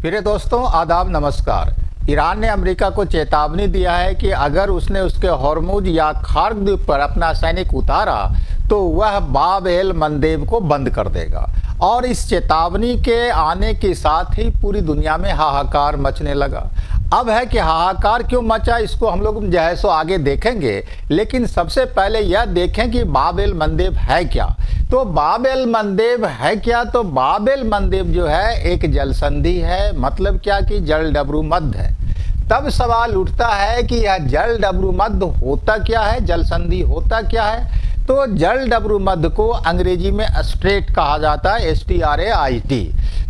प्रिय दोस्तों, आदाब, नमस्कार। ईरान ने अमेरिका को चेतावनी दिया है कि अगर उसने उसके हॉर्मुज या खार्ग द्वीप पर अपना सैनिक उतारा तो वह बाब एल मंदेब को बंद कर देगा। और इस चेतावनी के आने के साथ ही पूरी दुनिया में हाहाकार मचने लगा। अब है कि हाहाकार क्यों मचा, इसको हम लोग जो है सो आगे देखेंगे, लेकिन सबसे पहले यह देखें कि बाब एल मंदेब है क्या। तो बाब एल मंदेब है क्या? तो बाब एल मंदेब जो है एक जल संधि है। मतलब क्या कि जल डमरू मध्य है। तब सवाल उठता है कि यह जल डमरू मध्य होता क्या है, जल संधि होता क्या है। तो जल डमरू मध्य को अंग्रेजी में स्ट्रेट कहा जाता है, STRAIT।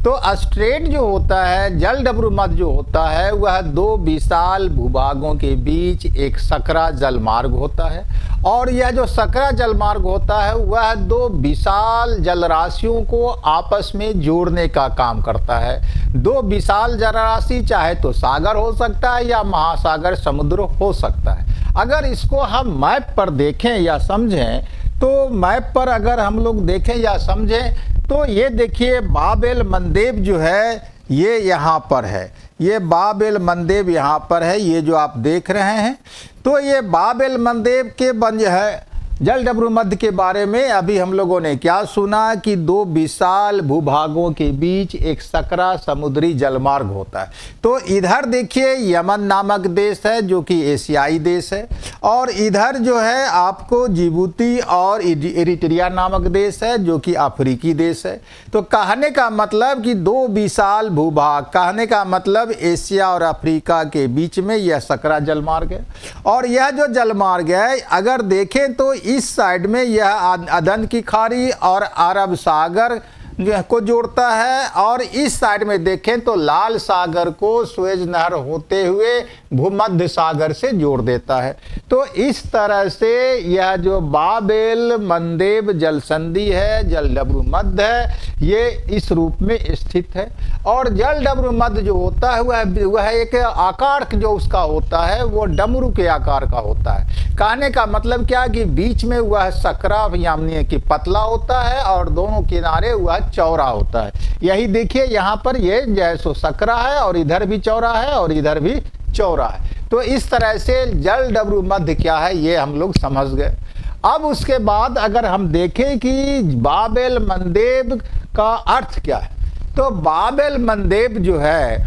तो स्ट्रेट जो होता है, जल डमरू मध्य जो होता है, वह दो विशाल भूभागों के बीच एक सकरा जलमार्ग होता है। और यह जो सकरा जलमार्ग होता है वह दो विशाल जलराशियों को आपस में जोड़ने का काम करता है। दो विशाल जलराशि चाहे तो सागर हो सकता है या महासागर, समुद्र हो सकता है। अगर इसको हम मैप पर देखें या समझें, तो मैप पर अगर हम लोग देखें या समझें तो ये देखिए बाब एल मंदेब जो है ये यहाँ पर है। ये बाब एल मंदेब यहाँ पर है, ये जो आप देख रहे हैं। तो ये बाब एल मंदेब के बंज है जल डमरू मध्य के बारे में अभी हम लोगों ने क्या सुना कि दो विशाल भूभागों के बीच एक सकरा समुद्री जलमार्ग होता है। तो इधर देखिए यमन नामक देश है जो कि एशियाई देश है, और इधर जो है आपको जिबूती और इरिट्रिया नामक देश है जो कि अफ्रीकी देश है। तो कहने का मतलब कि दो विशाल भूभाग, कहने का मतलब एशिया और अफ्रीका के बीच में यह सकरा जलमार्ग है। और यह जो जलमार्ग है अगर देखें तो इस साइड में यह अदन की खाड़ी और अरब सागर को जोड़ता है, और इस साइड में देखें तो लाल सागर को सुएज नहर होते हुए भूमध्य सागर से जोड़ देता है। तो इस तरह से यह जो बाब एल मंदेब जल संधि है, जल डमरू मध्य है, ये इस रूप में स्थित है। और जल डमरू मध्य जो होता है वह एक आकार जो उसका होता है वो डमरू के आकार का होता है। कहने का मतलब क्या कि बीच में वह सकरा यानी कि पतला होता है और दोनों किनारे वह चौड़ा होता है। यही देखिए यहाँ पर ये जैसो सकरा है और इधर भी चौड़ा है और इधर भी चौड़ा है। तो इस तरह से जल डमरू मध्य क्या है ये हम लोग समझ गए। अब उसके बाद अगर हम देखें कि बाब एल मंदेब का अर्थ क्या है, तो बाब एल मंदेब जो है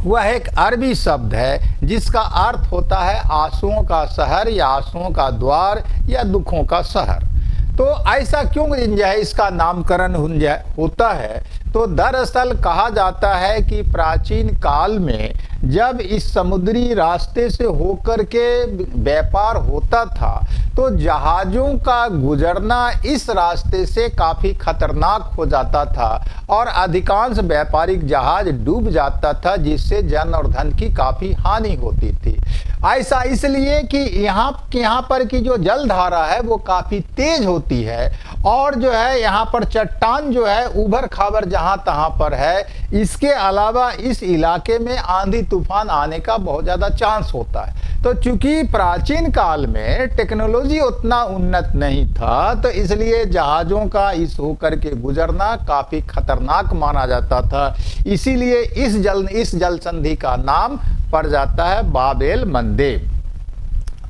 वह एक अरबी शब्द है जिसका अर्थ होता है आंसुओं का शहर या आंसुओं का द्वार या दुखों का शहर। तो ऐसा क्यों इसका नामकरण होता है? तो दरअसल कहा जाता है कि प्राचीन काल में जब इस समुद्री रास्ते से होकर के व्यापार होता था तो जहाज़ों का गुजरना इस रास्ते से काफ़ी खतरनाक हो जाता था और अधिकांश व्यापारिक जहाज डूब जाता था, जिससे जन और धन की काफ़ी हानि होती थी। ऐसा इसलिए कि यहाँ पर की जो जलधारा है वो काफ़ी तेज होती है, और जो है यहाँ पर चट्टान जो है उभर खाबर जहाँ तहाँ पर है। इसके अलावा इस इलाके में आंधी तूफान आने का बहुत ज़्यादा चांस होता है। तो चूंकि प्राचीन काल में टेक्नोलॉजी उतना उन्नत नहीं था, तो इसलिए जहाज़ों का इस होकर के गुजरना काफ़ी खतरनाक माना जाता था। इसीलिए इस जल संधि का नाम पड़ जाता है बाब एल मंदेब।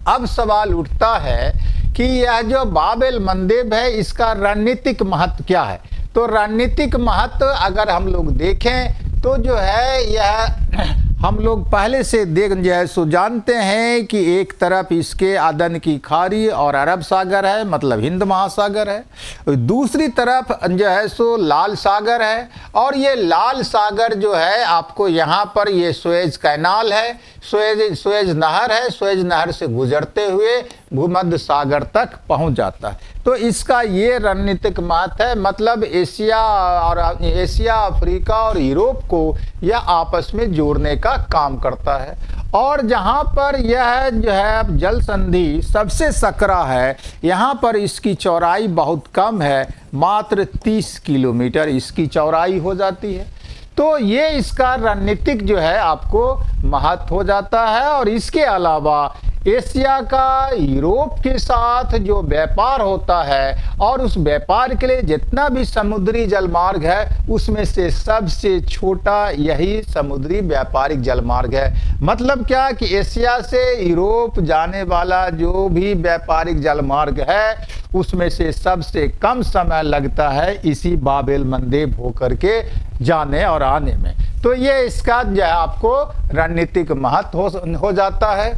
अब सवाल उठता है कि यह जो बाब एल मंदेब है इसका रणनीतिक महत्व क्या है। तो रणनीतिक महत्व अगर हम लोग देखें तो जो है यह हम लोग पहले से जानते हैं कि एक तरफ इसके अदन की खाड़ी और अरब सागर है, मतलब हिंद महासागर है। दूसरी तरफ जो है सो लाल सागर है, और ये लाल सागर जो है आपको यहाँ पर ये सुएज कैनाल है, सुएज नहर है। सुएज नहर से गुजरते हुए भूमध्य सागर तक पहुँच जाता है। तो इसका ये रणनीतिक महत्व है, मतलब एशिया, अफ्रीका और यूरोप को यह आपस में जोड़ने का काम करता है। और जहाँ पर यह जो है जल संधि सबसे सकरा है, यहाँ पर इसकी चौड़ाई बहुत कम है, मात्र 30 किलोमीटर इसकी चौड़ाई हो जाती है। तो ये इसका रणनीतिक जो है आपको महत्व हो जाता है। और इसके अलावा एशिया का यूरोप के साथ जो व्यापार होता है और उस व्यापार के लिए जितना भी समुद्री जलमार्ग है उसमें से सबसे छोटा यही समुद्री व्यापारिक जलमार्ग है। मतलब क्या कि एशिया से यूरोप जाने वाला जो भी व्यापारिक जलमार्ग है उसमें से सबसे कम समय लगता है इसी बाब-एल मंदेब होकर के जाने और आने में। तो ये इसका जो है आपको रणनीतिक महत्व हो जाता है।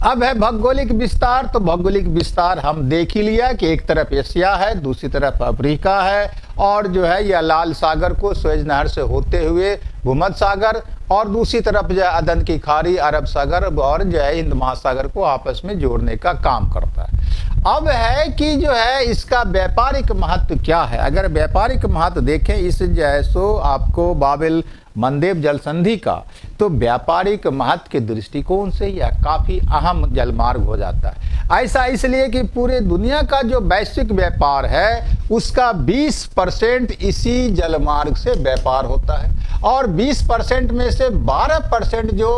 अब है भौगोलिक विस्तार। तो भौगोलिक विस्तार हम देख ही लिया कि एक तरफ एशिया है, दूसरी तरफ अफ्रीका है और जो है यह लाल सागर को सुएज नहर से होते हुए भूमध्य सागर और दूसरी तरफ जो है अदन की खाड़ी अरब सागर और जो है हिंद महासागर को आपस में जोड़ने का काम करता है। अब है कि जो है इसका व्यापारिक महत्व क्या है। अगर व्यापारिक महत्व देखें इस जैसो आपको बाब-एल मंदेब जल संधि का, तो व्यापारिक महत्व के दृष्टिकोण से यह काफ़ी अहम जलमार्ग हो जाता है। ऐसा इसलिए कि पूरे दुनिया का जो वैश्विक व्यापार है उसका 20% इसी जलमार्ग से व्यापार होता है और 20% में से 12% जो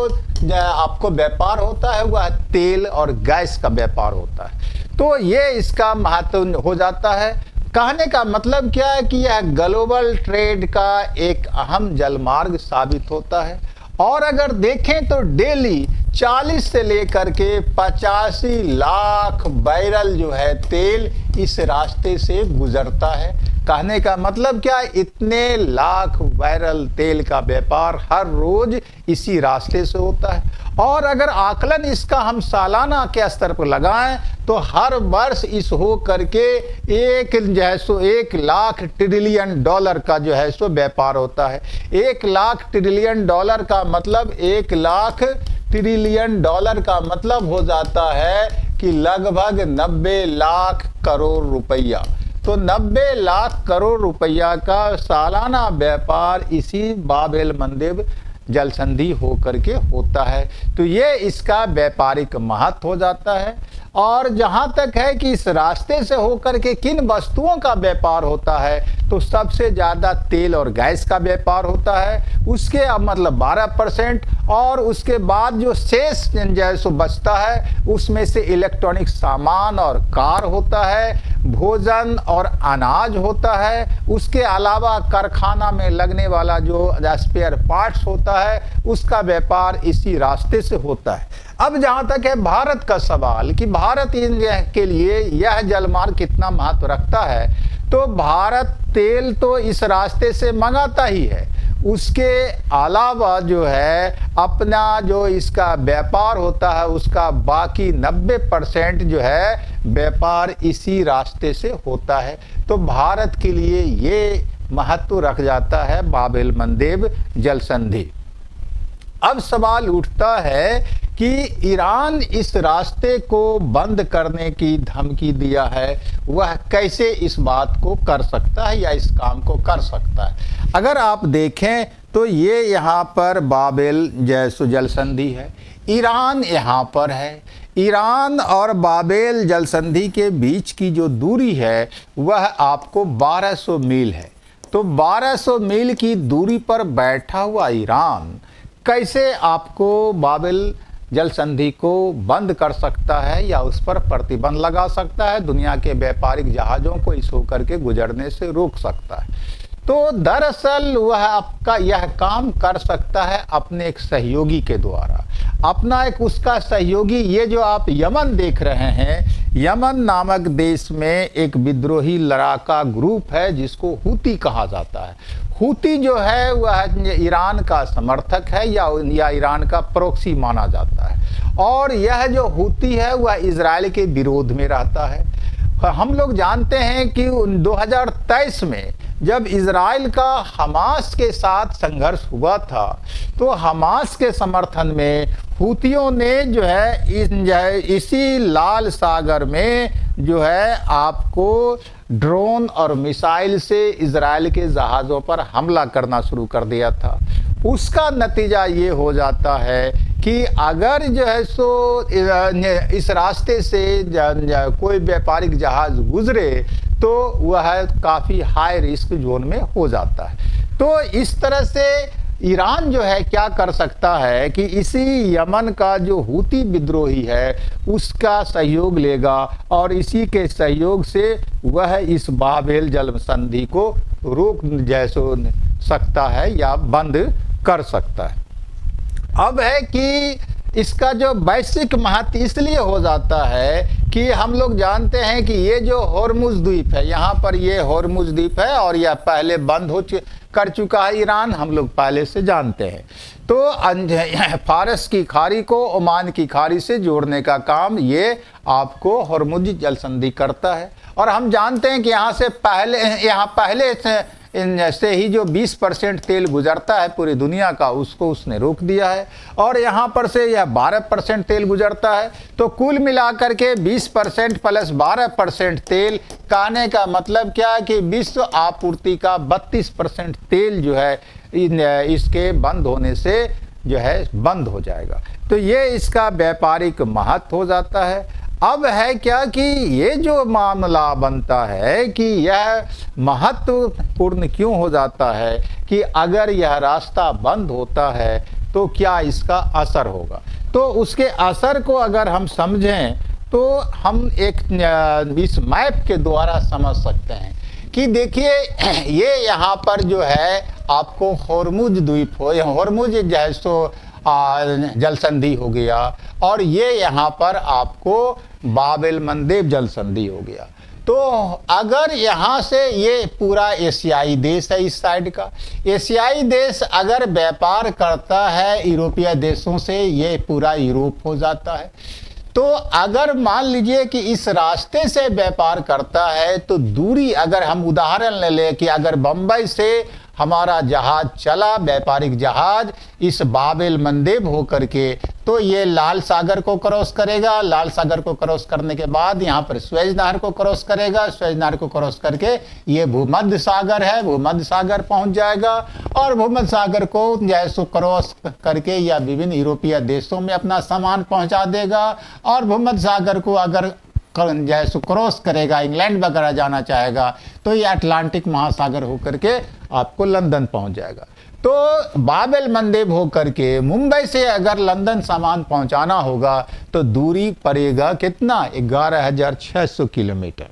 आपको व्यापार होता है वह तेल और गैस का व्यापार होता है। तो ये इसका महत्व हो जाता है। कहने का मतलब क्या है कि यह ग्लोबल ट्रेड का एक अहम जलमार्ग साबित होता है। और अगर देखें तो डेली 40 से लेकर के 85 लाख बैरल जो है तेल इस रास्ते से गुजरता है। कहने का मतलब क्या, इतने लाख बैरल तेल का व्यापार हर रोज इसी रास्ते से होता है। और अगर आकलन इसका हम सालाना के स्तर पर लगाएं तो हर वर्ष इस हो करके $1 लाख ट्रिलियन का जो है सो व्यापार होता है। $1 लाख ट्रिलियन का मतलब $1 लाख ट्रिलियन का मतलब हो जाता है कि लगभग 90 लाख करोड़ रुपया। तो 90 लाख करोड़ रुपया का सालाना व्यापार इसी बाब-एल मंदेब जल संधि होकर के होता है। तो ये इसका व्यापारिक महत्व हो जाता है। और जहाँ तक है कि इस रास्ते से होकर के किन वस्तुओं का व्यापार होता है, तो सबसे ज़्यादा तेल और गैस का व्यापार होता है, उसके अब मतलब 12%। और उसके बाद जो शेष जैसो बचता है उसमें से इलेक्ट्रॉनिक सामान और कार होता है, भोजन और अनाज होता है, उसके अलावा कारखाना में लगने वाला जो स्पेयर पार्ट्स होता है उसका व्यापार इसी रास्ते से होता है। अब जहाँ तक है भारत का सवाल कि भारत के लिए यह जलमार्ग कितना महत्व रखता है, तो भारत तेल तो इस रास्ते से मंगाता ही है, उसके अलावा जो है अपना जो इसका व्यापार होता है उसका बाकी 90% जो है व्यापार इसी रास्ते से होता है। तो भारत के लिए ये महत्व रख जाता है बाब-एल मंदेब जल संधि। अब सवाल उठता है कि ईरान इस रास्ते को बंद करने की धमकी दिया है, वह कैसे इस बात को कर सकता है या इस काम को कर सकता है। अगर आप देखें तो ये यहाँ पर बाब-एल जैसो जल संधि है, ईरान यहाँ पर है। ईरान और बाब-एल जल संधि के बीच की जो दूरी है वह आपको 1200 मील है। तो 1200 मील की दूरी पर बैठा हुआ ईरान कैसे आपको बाब-एल जल संधि को बंद कर सकता है या उस पर प्रतिबंध लगा सकता है, दुनिया के व्यापारिक जहाज़ों को इस होकर के गुजरने से रोक सकता है। तो दरअसल वह आपका यह काम कर सकता है अपने एक सहयोगी के द्वारा। अपना एक उसका सहयोगी, ये जो आप यमन देख रहे हैं, यमन नामक देश में एक विद्रोही लड़ाका ग्रुप है जिसको हूती कहा जाता है। हूती जो है वह ईरान का समर्थक है या ईरान का प्रॉक्सी माना जाता है। और यह जो हूती है वह इजराइल के विरोध में रहता है। हम लोग जानते हैं कि 2023 में जब इजराइल का हमास के साथ संघर्ष हुआ था तो हमास के समर्थन में हूतियों ने जो है इसी लाल सागर में जो है आपको ड्रोन और मिसाइल से इजराइल के जहाज़ों पर हमला करना शुरू कर दिया था। उसका नतीजा ये हो जाता है कि अगर जो है सो इस रास्ते से कोई व्यापारिक जहाज़ गुजरे तो वह काफ़ी हाई रिस्क जोन में हो जाता है। तो इस तरह से ईरान जो है क्या कर सकता है कि इसी यमन का जो हूती विद्रोही है उसका सहयोग लेगा और इसी के सहयोग से वह इस बाबेल जल संधि को रोक जैसो सकता है या बंद कर सकता है। अब है कि इसका जो वैश्विक महत्व इसलिए हो जाता है कि हम लोग जानते हैं कि ये जो होर्मुज द्वीप है, यहाँ पर ये होर्मुज द्वीप है और यह पहले बंद कर चुका है ईरान, हम लोग पहले से जानते हैं। तो फारस की खाड़ी को ओमान की खाड़ी से जोड़ने का काम ये आपको होर्मुज जल संधि करता है। और हम जानते हैं कि यहाँ पहले से ही जो 20% तेल गुजरता है पूरी दुनिया का, उसको उसने रोक दिया है और यहाँ पर से यह 12% तेल गुजरता है। तो कुल मिलाकर के 20% प्लस 12% तेल, कहने का मतलब क्या है कि विश्व आपूर्ति का 32% तेल जो है इसके बंद होने से जो है बंद हो जाएगा। तो ये इसका व्यापारिक महत्व हो जाता है। अब है क्या कि ये जो मामला बनता है कि यह महत्वपूर्ण क्यों हो जाता है कि अगर यह रास्ता बंद होता है तो क्या इसका असर होगा। तो उसके असर को अगर हम समझें तो हम एक इस मैप के द्वारा समझ सकते हैं कि देखिए ये यहाँ पर जो है आपको होर्मुज द्वीप हो, होर्मुज जैसो जल संधि हो गया और ये यहाँ पर आपको बाबेल मंदेब जल संधि हो गया। तो अगर यहाँ से ये पूरा एशियाई देश है, इस साइड का एशियाई देश अगर व्यापार करता है यूरोपीय देशों से, ये पूरा यूरोप हो जाता है। तो अगर मान लीजिए कि इस रास्ते से व्यापार करता है तो दूरी, अगर हम उदाहरण ले लें कि अगर बम्बई से हमारा जहाज चला, व्यापारिक जहाज इस बाबेल मंदेब होकर के, तो ये लाल सागर को क्रॉस करेगा, लाल सागर को क्रॉस करने के बाद यहाँ पर स्वेज नहर को क्रॉस करेगा, स्वेज नहर को क्रॉस करके ये भूमध्य सागर है, भूमध्य सागर पहुँच जाएगा और भूमध्य सागर को जैसो क्रॉस करके या विभिन्न यूरोपीय देशों में अपना सामान पहुँचा देगा और भूमध्य सागर को अगर जैसे क्रॉस करेगा, इंग्लैंड वगैरह जाना चाहेगा तो ये अटलांटिक महासागर होकर के आपको लंदन पहुंच जाएगा। तो बाबेल मंदेब होकर के मुंबई से अगर लंदन सामान पहुंचाना होगा तो दूरी पड़ेगा कितना, 11,600 किलोमीटर।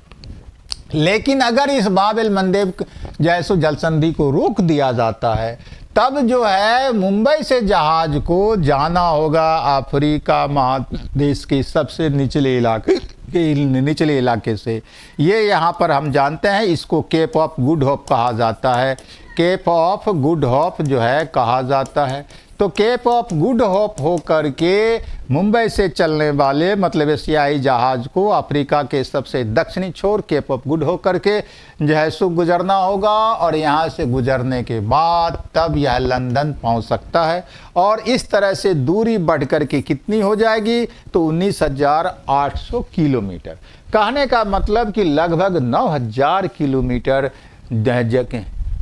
लेकिन अगर इस बाबेल मंदेब जैसो जल संधि को रोक दिया जाता है तब जो है मुंबई से जहाज को जाना होगा अफ्रीका महादेश के सबसे निचले इलाके से। ये यहाँ पर हम जानते हैं इसको केप ऑफ गुड होप कहा जाता है, केप ऑफ गुड होप जो है कहा जाता है। तो केप ऑफ गुड होप हो करके मुंबई से चलने वाले मतलब एशियाई जहाज को अफ्रीका के सबसे दक्षिणी छोर केप ऑफ गुड हो करके जो है सो गुजरना होगा और यहाँ से गुजरने के बाद तब यह लंदन पहुँच सकता है। और इस तरह से दूरी बढ़ कर के कितनी हो जाएगी तो 19,800 किलोमीटर, कहने का मतलब कि लगभग 9,000 किलोमीटर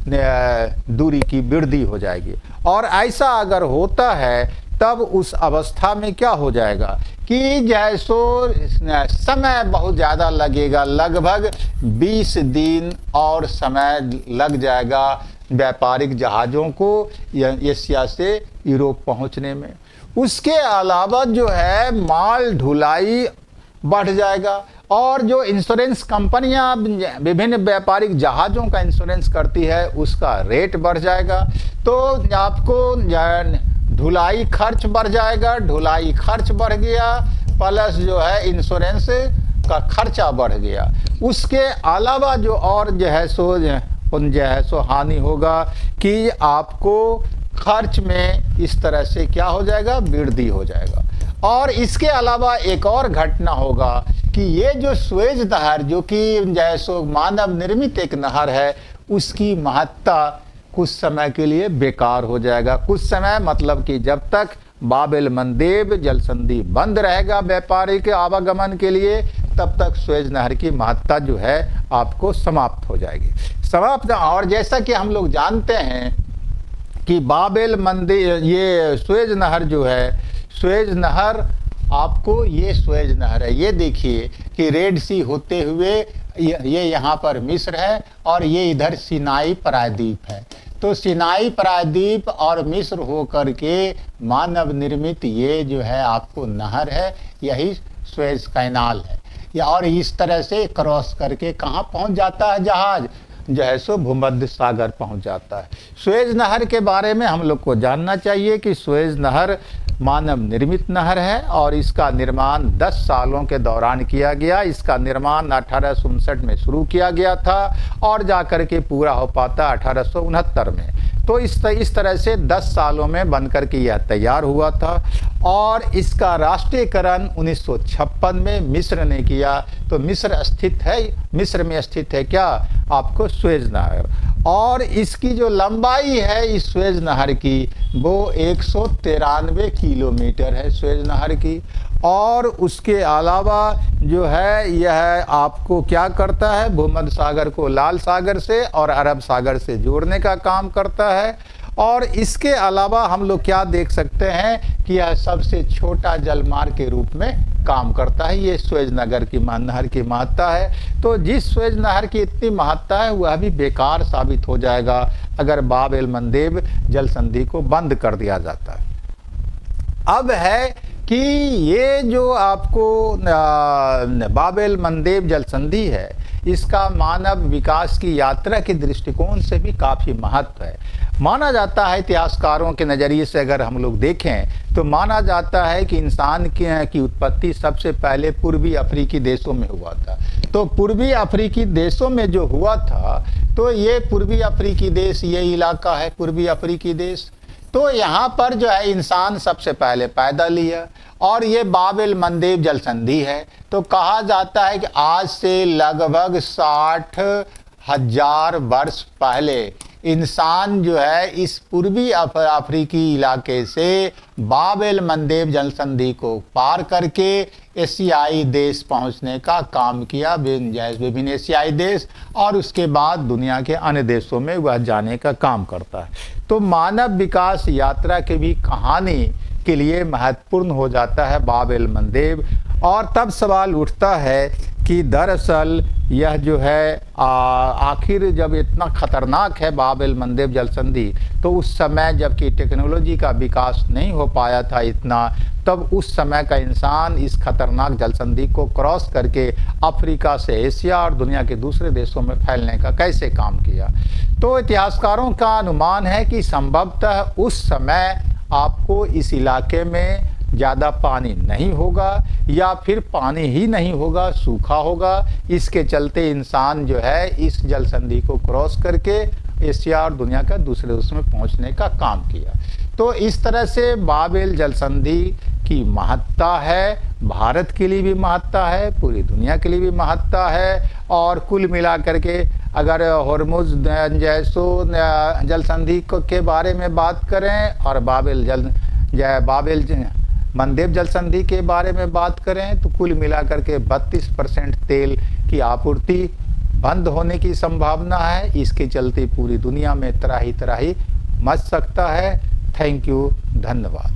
दूरी की वृद्धि हो जाएगी। और ऐसा अगर होता है तब उस अवस्था में क्या हो जाएगा कि जैसो समय बहुत ज़्यादा लगेगा, लगभग 20 दिन और समय लग जाएगा व्यापारिक जहाज़ों को एशिया से यूरोप पहुंचने में। उसके अलावा जो है माल ढुलाई बढ़ जाएगा और जो इंश्योरेंस कंपनियां विभिन्न व्यापारिक जहाज़ों का इंश्योरेंस करती है उसका रेट बढ़ जाएगा। तो आपको ढुलाई खर्च बढ़ जाएगा, ढुलाई खर्च बढ़ गया प्लस जो है इंश्योरेंस का खर्चा बढ़ गया। उसके अलावा जो और जो है सो हानि होगा कि आपको खर्च में इस तरह से क्या हो जाएगा, वृद्धि हो जाएगा। और इसके अलावा एक और घटना होगा कि ये जो स्वेज नहर जो कि जैसो मानव निर्मित एक नहर है उसकी महत्ता कुछ समय के लिए बेकार हो जाएगा। कुछ समय मतलब कि जब तक बाबेल मंदेब जल संधि बंद रहेगा व्यापारिक आवागमन के लिए तब तक स्वेज नहर की महत्ता जो है आपको समाप्त हो जाएगी, समाप्त। और जैसा कि हम लोग जानते हैं कि बाबेल मंदेब ये स्वेज नहर जो है, स्वेज नहर आपको ये स्वेज नहर है, ये देखिए कि रेड सी होते हुए ये यहाँ पर मिस्र है और ये इधर सिनाई प्रायद्वीप है। तो सिनाई प्रायद्वीप और मिस्र होकर के मानव निर्मित ये जो है आपको नहर है, यही सुएज कैनाल है। या और इस तरह से क्रॉस करके कहाँ पहुँच जाता है जहाज, जो है सो भूमध्य सागर पहुंच जाता है। सुएज नहर के बारे में हम लोग को जानना चाहिए कि सुएज नहर मानव निर्मित नहर है और इसका निर्माण 10 सालों के दौरान किया गया। इसका निर्माण 1859 में शुरू किया गया था और जाकर के पूरा हो पाता 1869 में। तो इस तरह से 10 सालों में बनकर के यह तैयार हुआ था और इसका राष्ट्रीयकरण 1956 में मिस्र ने किया। तो मिस्र में स्थित है क्या आपको सुएज नहर, और इसकी जो लंबाई है इस सुएज नहर की वो 193 किलोमीटर है सुएज नहर की। और उसके अलावा जो है यह आपको क्या करता है, भूमध्य सागर को लाल सागर से और अरब सागर से जोड़ने का काम करता है। और इसके अलावा हम लोग क्या देख सकते हैं कि यह सबसे छोटा जलमार्ग के रूप में काम करता है। ये सुएज नहर की महत्ता है। तो जिस सुएज नहर की इतनी महत्ता है वह भी बेकार साबित हो जाएगा अगर बाब एल मंदेब जल संधि को बंद कर दिया जाता है। अब है कि ये जो आपको बाब एल मंदेब जल संधि है, इसका मानव विकास की यात्रा के दृष्टिकोण से भी काफ़ी महत्व है। माना जाता है, इतिहासकारों के नज़रिए से अगर हम लोग देखें तो माना जाता है कि इंसान की उत्पत्ति सबसे पहले पूर्वी अफ्रीकी देशों में हुआ था। तो पूर्वी अफ्रीकी देशों में जो हुआ था, तो ये पूर्वी अफ्रीकी देश, ये इलाका है पूर्वी अफ्रीकी देश। तो यहाँ पर जो है इंसान सबसे पहले पैदा लिया और ये बाब एल मंदेब जल संधि है। तो कहा जाता है कि आज से लगभग 60,000 वर्ष पहले इंसान जो है इस पूर्वी अफ्रीकी इलाके से बाब एल मंदेब जल संधि को पार करके एशियाई देश पहुंचने का काम किया, विभिन्न एशियाई देश, और उसके बाद दुनिया के अन्य देशों में वह जाने का काम करता है। तो मानव विकास यात्रा की भी कहानी के लिए महत्वपूर्ण हो जाता है बाब एल मंदेब। और तब सवाल उठता है कि दरअसल यह जो है आखिर जब इतना खतरनाक है बाब एल मंदेब जल संधि, तो उस समय जबकि टेक्नोलॉजी का विकास नहीं हो पाया था इतना, तब उस समय का इंसान इस खतरनाक जल संधि को क्रॉस करके अफ्रीका से एशिया और दुनिया के दूसरे देशों में फैलने का कैसे काम किया। तो इतिहासकारों का अनुमान है कि संभवतः उस समय आपको इस इलाके में ज़्यादा पानी नहीं होगा या फिर पानी ही नहीं होगा, सूखा होगा। इसके चलते इंसान जो है इस जल संधि को क्रॉस करके एशिया और दुनिया का दूसरे देश में पहुंचने का काम किया। तो इस तरह से बाब एल जल संधि की महत्ता है, भारत के लिए भी महत्ता है, पूरी दुनिया के लिए भी महत्ता है। और कुल मिला करके अगर हॉर्मुज जल संधि के बारे में बात करें और बाब एल मंदेब जल संधि के बारे में बात करें, तो कुल मिलाकर के 32% तेल की आपूर्ति बंद होने की संभावना है। इसके चलते पूरी दुनिया में त्राही मच सकता है। थैंक यू, धन्यवाद।